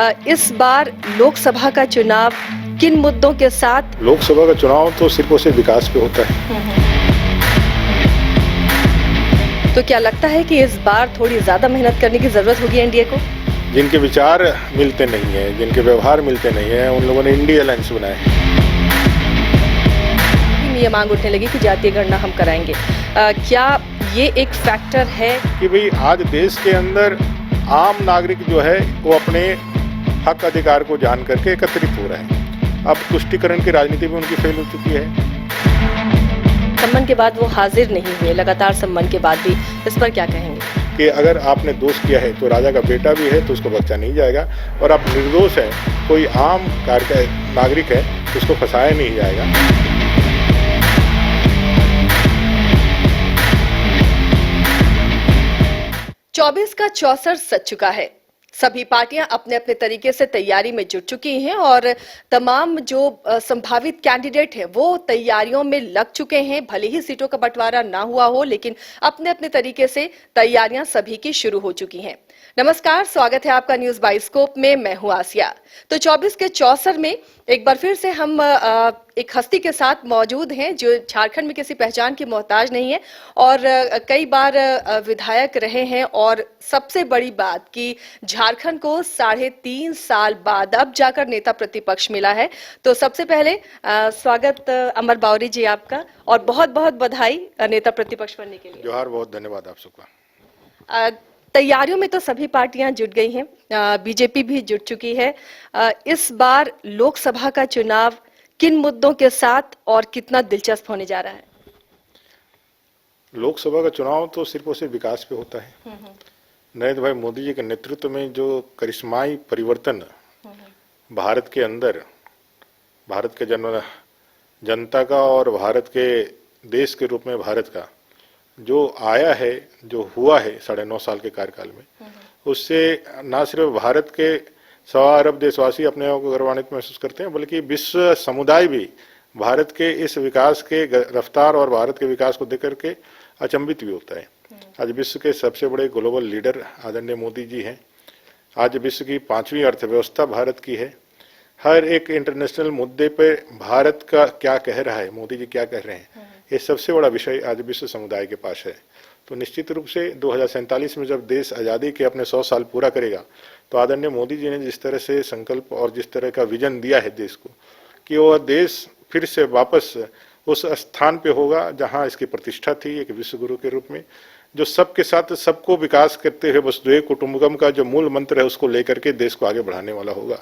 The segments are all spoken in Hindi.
इस बार लोकसभा का चुनाव किन मुद्दों के साथ? लोकसभा का चुनाव तो सिर्फ और सिर्फ विकास पे होता है। तो क्या लगता है कि इस बार थोड़ी ज्यादा मेहनत करने की जरूरत होगी एनडीए को? जिनके विचार मिलते नहीं है, जिनके व्यवहार मिलते नहीं है, उन लोगों ने इंडिया अलायंस बनाया है। ये मांग उठने लगी कि जातीय गणना हम कराएंगे। क्या ये एक फैक्टर है कि भाई आज देश के अंदर आम नागरिक जो है वो अपने हक अधिकार को जान करके एकत्रित हो रहा है। अब तुष्टीकरण की राजनीति भी उनकी फेल हो चुकी है। सम्मन के बाद वो हाजिर नहीं हुए, लगातार सम्मन के बाद भी, इस पर क्या कहेंगे? कि अगर आपने दोष किया है तो राजा का बेटा भी है तो उसको बख्शा नहीं जाएगा, और आप निर्दोष हैं, कोई आम नागरिक है तो उसको फंसाया नहीं जाएगा। 24 का 64 सज चुका है। सभी पार्टियां अपने अपने तरीके से तैयारी में जुट चुकी हैं और तमाम जो संभावित कैंडिडेट हैं वो तैयारियों में लग चुके हैं। भले ही सीटों का बंटवारा ना हुआ हो, लेकिन अपने अपने तरीके से तैयारियां सभी की शुरू हो चुकी हैं। नमस्कार, स्वागत है आपका न्यूज बाइस्कोप में। मैं हूं आसिया। तो 24 के 64 में एक बार फिर से हम एक हस्ती के साथ मौजूद हैं जो झारखंड में किसी पहचान की मोहताज नहीं है और कई बार विधायक रहे हैं, और सबसे बड़ी बात कि झारखंड को 3.5 साल बाद अब जाकर नेता प्रतिपक्ष मिला है। तो सबसे पहले स्वागत अमर बावरी जी आपका, और बहुत बहुत बधाई नेता प्रतिपक्ष बनने के लिए। जोहार, बहुत धन्यवाद आप सबका। तैयारियों में तो सभी पार्टियां जुट गई हैं, बीजेपी भी जुट चुकी है। इस बार लोकसभा का चुनाव किन मुद्दों के साथ और कितना दिलचस्प होने जा रहा है? लोकसभा का चुनाव तो सिर्फ और सिर्फ विकास पे होता है। नरेंद्र भाई मोदी जी के नेतृत्व में जो करिश्माई परिवर्तन भारत के अंदर, भारत के जनता का और भारत के देश के रूप में भारत का जो आया है, जो हुआ है 9.5 साल के कार्यकाल में, उससे न सिर्फ भारत के 1.25 अरब देशवासी अपने आप को गौरवान्वित महसूस करते हैं, बल्कि विश्व समुदाय भी भारत के इस विकास के रफ्तार और भारत के विकास को देख करके अचंभित भी होता है। आज विश्व के सबसे बड़े ग्लोबल लीडर आदरणीय मोदी जी हैं। आज विश्व की 5वीं अर्थव्यवस्था भारत की है। हर एक इंटरनेशनल मुद्दे पे भारत का क्या कह रहा है, मोदी जी क्या कह रहे हैं, ये सबसे बड़ा विषय आज विश्व समुदाय के पास है। तो निश्चित रूप से 2047 में जब देश आज़ादी के अपने 100 साल पूरा करेगा, तो आदरणीय मोदी जी ने जिस तरह से संकल्प और जिस तरह का विजन दिया है देश को, कि वह देश फिर से वापस उस स्थान पे होगा जहां इसकी प्रतिष्ठा थी, एक विश्व गुरु के रूप में, जो सबके साथ सबको विकास करते हुए वसुधैव कुटुंबकम का जो मूल मंत्र है उसको लेकर के देश को आगे बढ़ाने वाला होगा,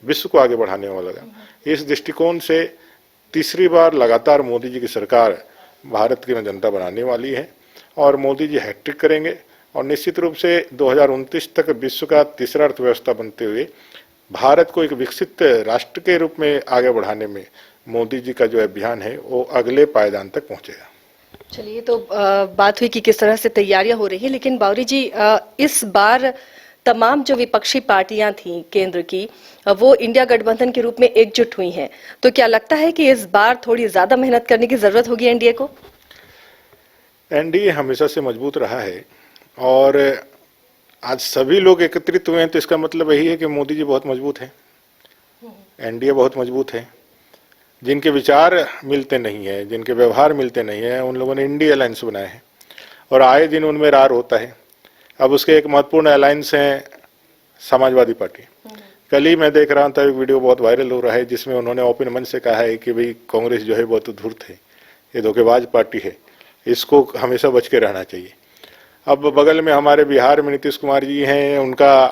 विश्व को आगे बढ़ाने वाला होगा। इस दृष्टिकोण से तीसरी बार लगातार मोदी जी की सरकार भारत की जनता बनाने वाली है, और मोदी जी हैट्रिक करेंगे, और निश्चित रूप से 2029 तक विश्व का तीसरा अर्थव्यवस्था बनते हुए भारत को एक विकसित राष्ट्र के रूप में आगे बढ़ाने में मोदी जी का जो अभियान है वो अगले पायदान तक पहुंचेगा। चलिए, तो बात हुई कि किस तरह से तैयारियां हो रही है, लेकिन बावरी जी इस बार तमाम जो विपक्षी पार्टियां थी केंद्र की, वो इंडिया गठबंधन के रूप में एकजुट हुई हैं। तो क्या लगता है कि इस बार थोड़ी ज्यादा मेहनत करने की जरूरत होगी एनडीए को? एनडीए हमेशा से मजबूत रहा है, और आज सभी लोग एकत्रित हुए हैं, तो इसका मतलब यही है कि मोदी जी बहुत मजबूत हैं, एनडीए बहुत मजबूत है। जिनके विचार मिलते नहीं है, जिनके व्यवहार मिलते नहीं है, उन लोगों ने इंडिया अलायंस बनाया है, और आए दिन उनमें रार होता है। अब उसके एक महत्वपूर्ण अलायंस है समाजवादी पार्टी। कल ही मैं देख रहा था एक वीडियो बहुत वायरल हो रहा है, जिसमें उन्होंने ओपन मन से कहा है कि भाई कांग्रेस जो है बहुत धूर्त है, ये धोखेबाज पार्टी है, इसको हमेशा बच के रहना चाहिए। अब बगल में हमारे बिहार में नीतीश कुमार जी हैं, उनका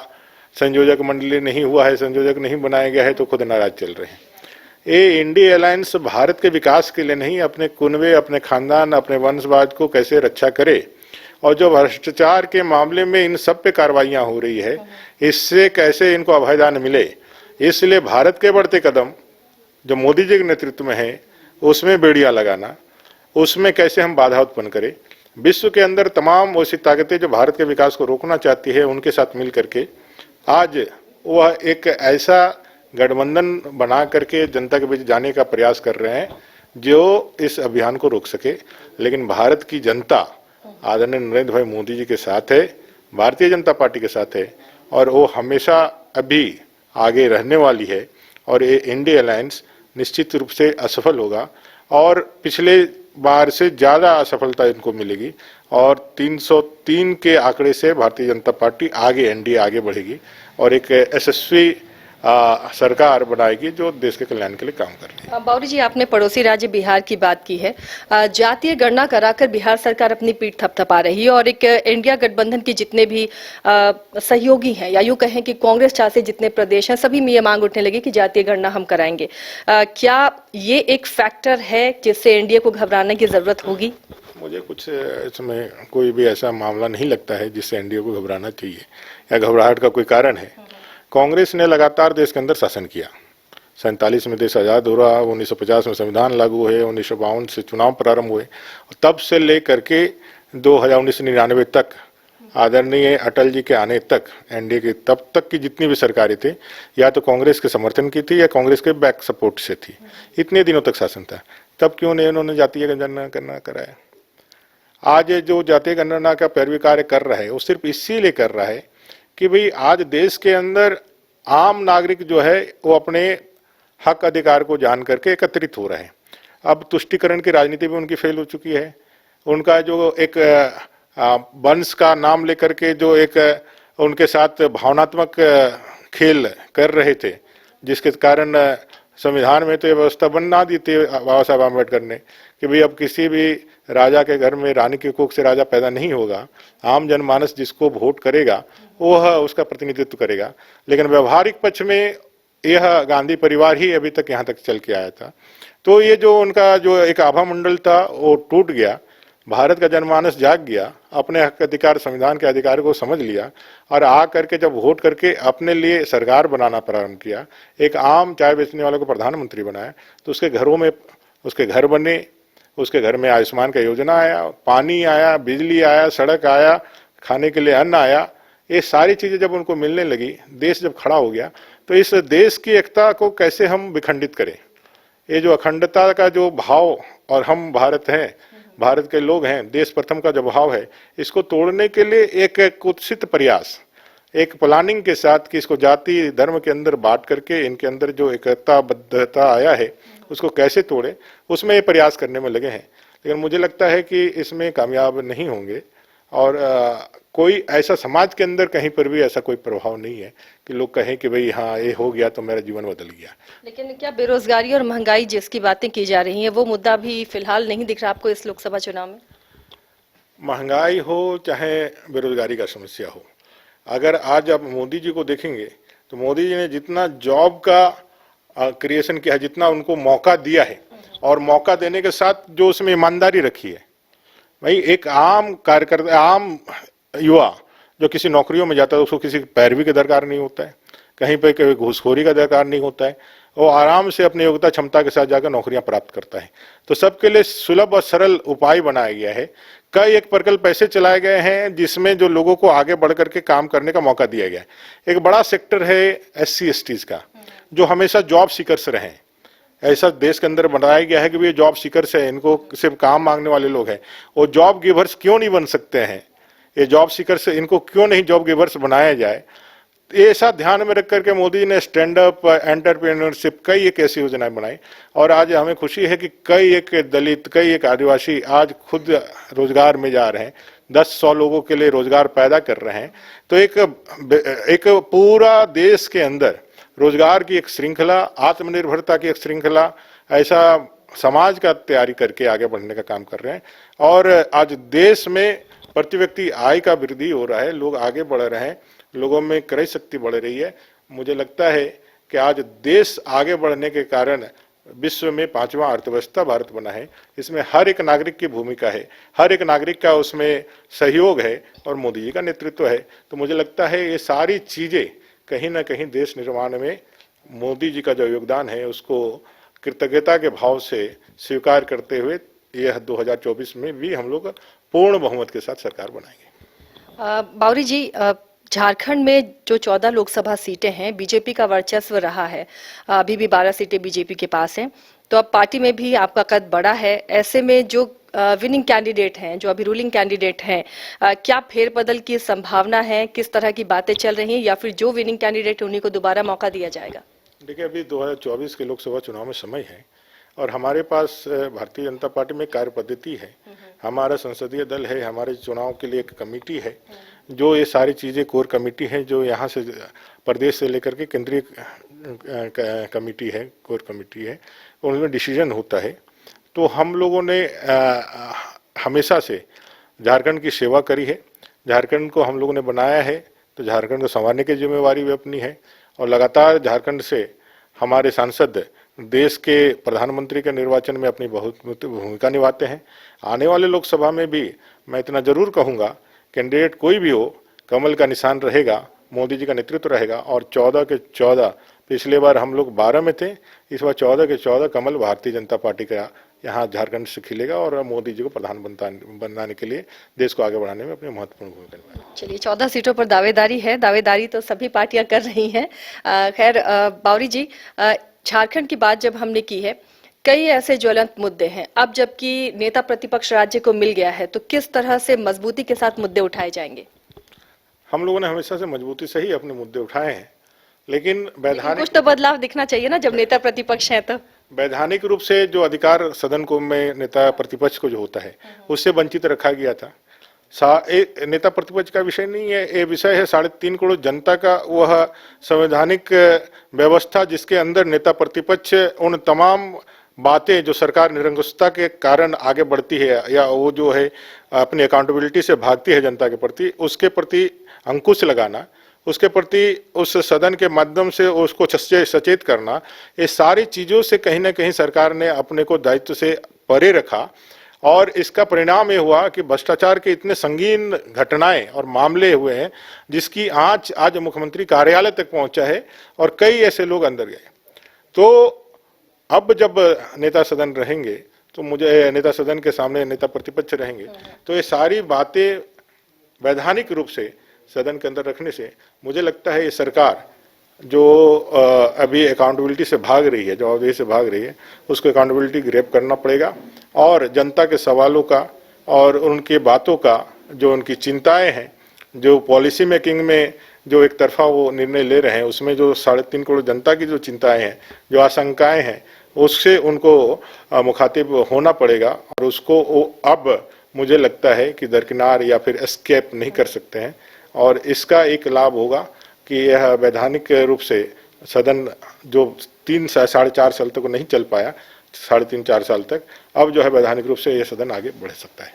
संयोजक मंडली नहीं हुआ है, संयोजक नहीं बनाया गया है, तो खुद नाराज चल रहे हैं। ये इंडिया अलायंस भारत के विकास के लिए नहीं, अपने कुनबे, अपने खानदान, अपने वंशवाद को कैसे रक्षा करे, और जो भ्रष्टाचार के मामले में इन सब पे कार्रवाइयां हो रही है, इससे कैसे इनको अभयदान मिले। इसलिए भारत के बढ़ते कदम जो मोदी जी के नेतृत्व में है, उसमें बेड़ियां लगाना, उसमें कैसे हम बाधा उत्पन्न करें। विश्व के अंदर तमाम ऐसी ताकतें जो भारत के विकास को रोकना चाहती है, उनके साथ मिल करके आज वह एक ऐसा गठबंधन बना करके जनता के बीच जाने का प्रयास कर रहे हैं जो इस अभियान को रोक सके। लेकिन भारत की जनता आदरणीय नरेंद्र भाई मोदी जी के साथ है, भारतीय जनता पार्टी के साथ है, और वो हमेशा अभी आगे रहने वाली है और ये इंडिया अलायंस निश्चित रूप से असफल होगा और पिछले बार से ज़्यादा असफलता इनको मिलेगी और 303 के आंकड़े से भारतीय जनता पार्टी आगे एनडीए आगे बढ़ेगी और एक यशस्वी सरकार बनाएगी जो देश के कल्याण के लिए काम कर रही है। बावरी जी, आपने पड़ोसी राज्य बिहार की बात की है। जातीय गणना कराकर बिहार सरकार अपनी पीठ थपथपा रही है और एक इंडिया गठबंधन की जितने भी सहयोगी हैं या यूं कहें कि कांग्रेस चाहे जितने प्रदेश हैं सभी में ये मांग उठने लगी कि जातीय गणना हम कराएंगे। क्या ये एक फैक्टर है जिससे एनडीए को घबराने की जरूरत होगी? मुझे कुछ इसमें कोई भी ऐसा मामला नहीं लगता है जिससे एनडीए को घबराना चाहिए या घबराहट का कोई कारण है। कांग्रेस ने लगातार देश के अंदर शासन किया। 47 में देश आज़ाद हो रहा, 1950 में संविधान लागू है, 1952 से चुनाव प्रारंभ हुए, तब से लेकर के 1999 तक आदरणीय अटल जी के आने तक एनडीए की तब तक की जितनी भी सरकारें थी या तो कांग्रेस के समर्थन की थी या कांग्रेस के बैक सपोर्ट से थी। इतने दिनों तक शासन था, तब क्यों नहीं उन्होंने जातीय गणना करना कराया? आज जो जातीय गणना का पैरवी कार्य कर रहा है वो सिर्फ इसीलिए कर रहा है कि भाई आज देश के अंदर आम नागरिक जो है वो अपने हक अधिकार को जान करके एकत्रित हो रहे हैं। अब तुष्टीकरण की राजनीति भी उनकी फेल हो चुकी है। उनका जो एक वंश का नाम लेकर के जो एक उनके साथ भावनात्मक खेल कर रहे थे, जिसके कारण संविधान में तो ये व्यवस्था बना दी थी बाबा साहब आम्बेडकर ने कि भाई अब किसी भी राजा के घर में रानी की कोख से राजा पैदा नहीं होगा, आम जनमानस जिसको वोट करेगा वह उसका प्रतिनिधित्व करेगा। लेकिन व्यवहारिक पक्ष में यह गांधी परिवार ही अभी तक यहाँ तक चल के आया था। तो ये जो उनका जो एक आभा मंडल था वो टूट गया, भारत का जनमानस जाग गया, अपने हक अधिकार संविधान के अधिकार को समझ लिया और आ करके जब वोट करके अपने लिए सरकार बनाना प्रारंभ किया, एक आम चाय बेचने वाले को प्रधानमंत्री बनाया, तो उसके घरों में उसके घर बने, उसके घर में आयुष्मान का योजना आया, पानी आया, बिजली आया, सड़क आया, खाने के लिए अन्न आया। ये सारी चीज़ें जब उनको मिलने लगी, देश जब खड़ा हो गया, तो इस देश की एकता को कैसे हम विखंडित करें? ये जो अखंडता का जो भाव और हम भारत हैं, भारत के लोग हैं, देश प्रथम का जो भाव है, इसको तोड़ने के लिए एक कुत्सित प्रयास, एक प्लानिंग के साथ कि इसको जाति धर्म के अंदर बांट करके इनके अंदर जो एकताबद्धता आया है उसको कैसे तोड़े, उसमें ये प्रयास करने में लगे हैं। लेकिन मुझे लगता है कि इसमें कामयाब नहीं होंगे और कोई ऐसा समाज के अंदर कहीं पर भी ऐसा कोई प्रभाव नहीं है कि लोग कहें कि भाई हाँ ये हो गया तो मेरा जीवन बदल गया। लेकिन क्या बेरोजगारी और महंगाई जिसकी बातें की जा रही हैं वो मुद्दा भी फिलहाल नहीं दिख रहा आपको इस लोकसभा चुनाव में? महंगाई हो चाहे बेरोजगारी का समस्या हो, अगर आज आप मोदी जी को देखेंगे तो मोदी जी ने जितना जॉब का क्रिएशन किया है, जितना उनको मौका दिया है और मौका देने के साथ जो उसमें ईमानदारी रखी है, भाई एक आम कार्यकर्ता, आम युवा जो किसी नौकरियों में जाता है उसको किसी पैरवी का दरकार नहीं होता है, कहीं पर कोई घूसखोरी का दरकार नहीं होता है, वो आराम से अपनी योग्यता क्षमता के साथ जाकर नौकरियां प्राप्त करता है। तो सबके लिए सुलभ और सरल उपाय बनाया गया है। कई एक प्रकल्प ऐसे चलाए गए हैं जिसमें जो लोगों को आगे बढ़ करके काम करने का मौका दिया गया है। एक बड़ा सेक्टर है SC/STs का, जो हमेशा जॉब सीकर्स रहे। ऐसा देश के अंदर बनाया गया है कि ये जॉब सीकर्स है, इनको सिर्फ काम मांगने वाले लोग हैं, वो जॉब गिवर्स क्यों नहीं बन सकते हैं? ये जॉब सीकर्स, इनको क्यों नहीं जॉब गिवर्स बनाया जाए? ऐसा ध्यान में रख करके मोदी जी ने स्टैंड अप एंटरप्रेन्योरशिप कई एक ऐसी योजनाएं बनाई और आज हमें खुशी है कि कई एक दलित, कई एक आदिवासी आज खुद रोजगार में जा रहे हैं, 10-100 लोगों के लिए रोजगार पैदा कर रहे हैं। तो एक पूरा देश के अंदर रोजगार की एक श्रृंखला, आत्मनिर्भरता की एक श्रृंखला, ऐसा समाज का तैयारी करके आगे बढ़ने का काम कर रहे हैं। और आज देश में प्रति व्यक्ति आय का वृद्धि हो रहा है, लोग आगे बढ़ रहे हैं, लोगों में क्रय शक्ति बढ़ रही है। मुझे लगता है कि आज देश आगे बढ़ने के कारण विश्व में 5वां अर्थव्यवस्था भारत बना है। इसमें हर एक नागरिक की भूमिका है, हर एक नागरिक का उसमें सहयोग है और मोदी जी का नेतृत्व है। तो मुझे लगता है ये सारी चीजें कहीं ना कहीं देश निर्माण में मोदी जी का जो योगदान है उसको कृतज्ञता के भाव से स्वीकार करते हुए यह 2024 में भी हम लोग पूर्ण बहुमत के साथ सरकार बनाएंगे। बावरी जी, झारखंड में जो 14 लोकसभा सीटें हैं, बीजेपी का वर्चस्व रहा है, अभी भी 12 सीटें बीजेपी के पास हैं, तो अब पार्टी में भी आपका कद बड़ा है। ऐसे में जो विनिंग कैंडिडेट हैं, जो अभी रूलिंग कैंडिडेट हैं, क्या फेरबदल की संभावना है? किस तरह की बातें चल रही हैं, या फिर जो विनिंग कैंडिडेट उन्हीं को दोबारा मौका दिया जाएगा? देखिए, अभी 2024 के लोकसभा चुनाव में समय है और हमारे पास भारतीय जनता पार्टी में कार्य पद्धति है, हमारा संसदीय दल है, हमारे चुनाव के लिए एक कमेटी है, जो ये सारी चीज़ें कोर कमेटी है, जो यहाँ से प्रदेश से लेकर के केंद्रीय कमेटी है, कोर कमेटी है, उनमें डिसीजन होता है। तो हम लोगों ने हमेशा से झारखंड की सेवा करी है, झारखंड को हम लोगों ने बनाया है, तो झारखंड को संवारने की जिम्मेवारी भी अपनी है और लगातार झारखंड से हमारे सांसद देश के प्रधानमंत्री के निर्वाचन में अपनी बहुत भूमिका निभाते हैं। आने वाले लोकसभा में भी मैं इतना जरूर कहूँगा, कैंडिडेट कोई भी हो, कमल का निशान रहेगा, मोदी जी का नेतृत्व रहेगा और 14 के 14, पिछले बार हम लोग 12 में थे, इस बार 14 के 14 कमल भारतीय जनता पार्टी का यहाँ झारखंड से खिलेगा और मोदी जी को प्रधानमंत्री बनाने के लिए देश को आगे बढ़ाने में अपनी महत्वपूर्ण भूमिका निभाएगा। चलिए, 14 सीटों पर दावेदारी है, दावेदारी तो सभी पार्टियां कर रही हैं। खैर बावरी जी, झारखंड की बात जब हमने की है, कई ऐसे ज्वलंत मुद्दे हैं, अब जबकि नेता प्रतिपक्ष राज्य को मिल गया है, तो किस तरह से मजबूती के साथ मुद्दे उठाए जाएंगे? हम लोगों ने हमेशा से मजबूती से ही अपने मुद्दे उठाए हैं, लेकिन वैधानिक कुछ तो बदलाव दिखना चाहिए ना, जब नेता प्रतिपक्ष है तो। वैधानिक रूप से जो अधिकार सदन को में नेता प्रतिपक्ष को जो होता है, उससे वंचित रखा गया था। नेता प्रतिपक्ष का विषय नहीं है, ये विषय है 3.5 करोड़ जनता का वह संवैधानिक व्यवस्था, जिसके अंदर नेता प्रतिपक्ष उन तमाम बातें जो सरकार निरंकुशता के कारण आगे बढ़ती है या वो जो है अपनी अकाउंटेबिलिटी से भागती है जनता के प्रति, उसके प्रति अंकुश लगाना, उसके प्रति उस सदन के माध्यम से उसको सचेत करना, ये सारी चीज़ों से कहीं ना कहीं सरकार ने अपने को दायित्व से परे रखा और इसका परिणाम ये हुआ कि भ्रष्टाचार के इतने संगीन घटनाएं और मामले हुए हैं, जिसकी आज मुख्यमंत्री कार्यालय तक पहुंचा है और कई ऐसे लोग अंदर गए। तो अब जब नेता सदन रहेंगे, तो मुझे नेता सदन के सामने नेता प्रतिपक्ष रहेंगे, तो ये सारी बातें वैधानिक रूप से सदन के अंदर रखने से मुझे लगता है ये सरकार जो अभी अकाउंटेबिलिटी से भाग रही है, जवाबदेही से भाग रही है, उसको अकाउंटेबिलिटी ग्रैब करना पड़ेगा और जनता के सवालों का और उनकी बातों का, जो उनकी चिंताएं हैं, जो पॉलिसी मेकिंग में जो एक तरफा वो निर्णय ले रहे हैं, उसमें जो 3.5 करोड़ जनता की जो चिंताएं हैं, जो आशंकाएं हैं, उससे उनको मुखातिब होना पड़ेगा और उसको अब मुझे लगता है कि दरकिनार या फिर एस्केप नहीं कर सकते हैं। और इसका एक लाभ होगा कि यह वैधानिक रूप से सदन जो 3-4.5 साल तक नहीं चल पाया, 3.5-4 साल तक, अब जो है वैधानिक रूप से यह सदन आगे बढ़ सकता है।